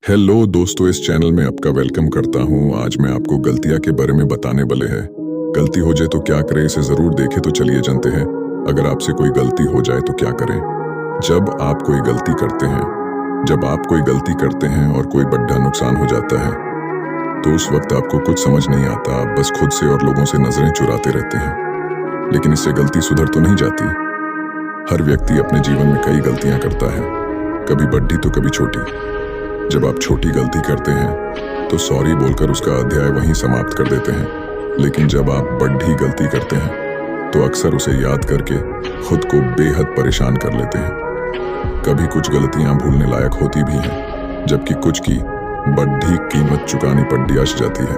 Hello दोस्तों, इस channel में आपका वेलकम करता हूँ। आज मैं आपको गलतियाँ के बारे में बताने वाले हैं। गलती हो जाए तो क्या करें, इसे ज़रूर देखें। तो चलिए जानते हैं, अगर आपसे कोई गलती हो जाए तो क्या करें। जब आप कोई गलती करते हैं और कोई बड़ा नुकसान हो जाता है तो उस वक्त आपको कुछ समझ नहीं आता। आप बस खुद से और लोगों से नजरें चुराते रहते हैं, लेकिन इससे गलती सुधर तो नहीं जाती। हर व्यक्ति अपने जीवन में कई गलतियां करता है, कभी बड़ी तो कभी छोटी। जब आप छोटी गलती करते हैं तो सॉरी बोलकर उसका अध्याय वहीं समाप्त कर देते हैं, लेकिन जब आप बड़ी गलती करते हैं तो अक्सर उसे याद करके खुद को बेहद परेशान कर लेते हैं। कभी कुछ गलतियां भूलने लायक होती भी हैं, जबकि कुछ की बड़ी कीमत चुकानी पड़ जाती है।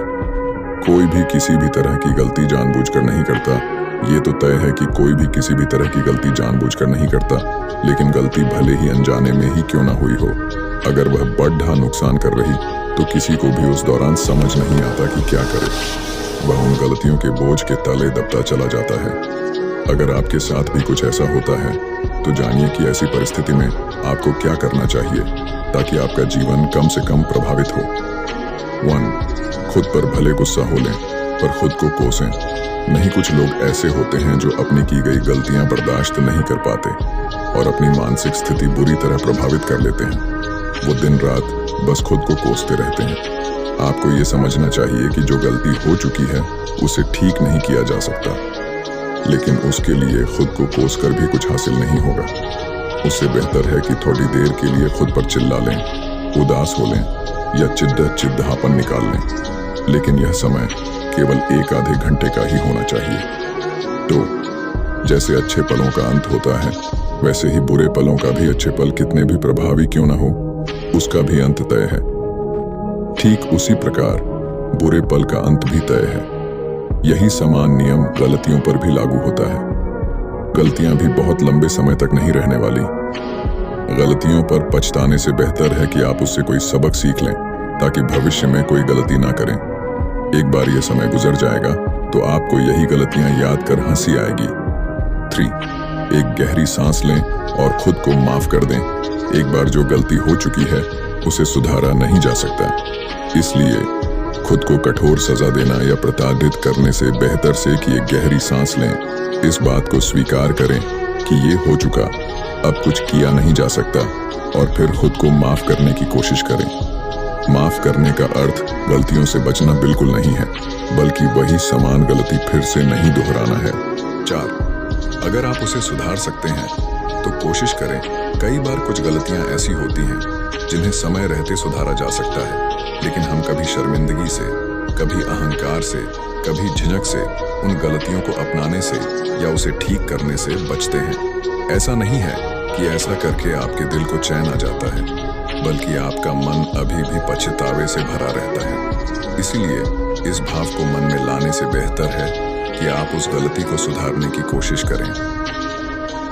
कोई भी किसी भी तरह की गलती जानबूझकर नहीं करता। ये तो तय है कि कोई भी किसी भी तरह की गलती जानबूझकर नहीं करता, लेकिन गलती भले ही अनजाने में ही क्यों ना हुई हो, अगर वह बड़ा नुकसान कर रही तो किसी को भी उस दौरान समझ नहीं आता कि क्या करे। वह उन गलतियों के बोझ के तले दबता चला जाता है। अगर आपके साथ भी कुछ ऐसा होता है तो जानिए कि ऐसी परिस्थिति में आपको क्या करना चाहिए ताकि आपका जीवन कम से कम प्रभावित हो। 1. खुद पर भले गुस्सा हो लें पर खुद को कोसें नहीं। कुछ लोग ऐसे होते हैं जो अपनी की गई गलतियां बर्दाश्त नहीं कर पाते और अपनी मानसिक स्थिति बुरी तरह प्रभावित कर लेते हैं। वो दिन रात बस खुद को कोसते रहते हैं। आपको ये समझना चाहिए कि जो गलती हो चुकी है उसे ठीक नहीं किया जा सकता, लेकिन उसके लिए खुद को कोस कर भी कुछ हासिल नहीं होगा। उससे बेहतर है कि थोड़ी देर के लिए खुद पर चिल्ला लें, उदास हो लें या चिढ़ापन निकाल लें, लेकिन यह समय केवल 1 आधे घंटे का ही होना चाहिए। तो जैसे अच्छे पलों का अंत होता है, वैसे ही बुरे पलों का भी, अच्छे पल कितने भी प्रभावी क्यों ना हो, उसका भी अंत तय है। ठीक उसी प्रकार बुरे पल का अंत भी तय है। यही समान नियम गलतियों पर भी लागू होता है। गलतियां भी बहुत लंबे समय तक नहीं रहने वाली। गलतियों पर पछताने से बेहतर है कि आप उससे कोई सबक सीख लें ताकि भविष्य में कोई गलती ना करें। एक बार यह समय गुजर जाएगा तो आपको यही गलतियां याद कर हंसी आएगी। 3. एक गहरी सांस लें और खुद को माफ कर दें। एक बार जो गलती हो चुकी है उसे सुधारा नहीं जा सकता, इसलिए खुद को कठोर सजा देना या प्रताड़ित करने से बेहतर से कि एक गहरी सांस लें, इस बात को स्वीकार करें कि ये हो चुका, अब कुछ किया नहीं जा सकता, और फिर खुद को माफ करने की कोशिश करें। माफ करने का अर्थ गलतियों से बचना बिल्कुल नहीं है, बल्कि वही समान गलती फिर से नहीं दोहराना है। 4. अगर आप उसे सुधार सकते हैं तो कोशिश करें। कई बार कुछ गलतियां ऐसी होती हैं जिन्हें समय रहते सुधारा जा सकता है, लेकिन हम कभी शर्मिंदगी से, कभी अहंकार से, कभी झिझक से उन गलतियों को अपनाने से या उसे ठीक करने से बचते हैं। ऐसा नहीं है कि ऐसा करके आपके दिल को चैन आ जाता है, बल्कि आपका मन अभी भी पछतावे से भरा रहता है। इसीलिए इस भाव को मन में लाने से बेहतर है कि आप उस गलती को सुधारने की कोशिश करें।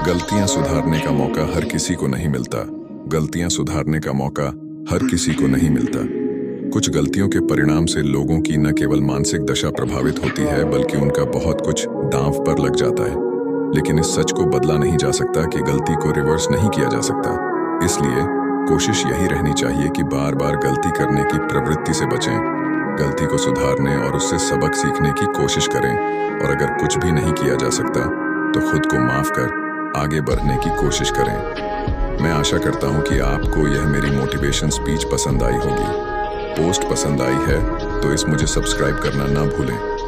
गलतियां सुधारने का मौका हर किसी को नहीं मिलता। गलतियां सुधारने का मौका हर किसी को नहीं मिलता। कुछ गलतियों के परिणाम से लोगों की न केवल मानसिक दशा प्रभावित होती है, बल्कि उनका बहुत कुछ दांव पर लग जाता है। लेकिन इस सच को बदला नहीं जा सकता कि गलती को रिवर्स नहीं किया जा सकता। इसलिए कोशिश यही रहनी चाहिए कि बार बार गलती करने की प्रवृत्ति से बचें, गलती को सुधारने और उससे सबक सीखने की कोशिश करें, और अगर कुछ भी नहीं किया जा सकता तो खुद को माफ कर आगे बढ़ने की कोशिश करें। मैं आशा करता हूं कि आपको यह मेरी मोटिवेशन स्पीच पसंद आई होगी। पोस्ट पसंद आई है तो मुझे सब्सक्राइब करना ना भूलें।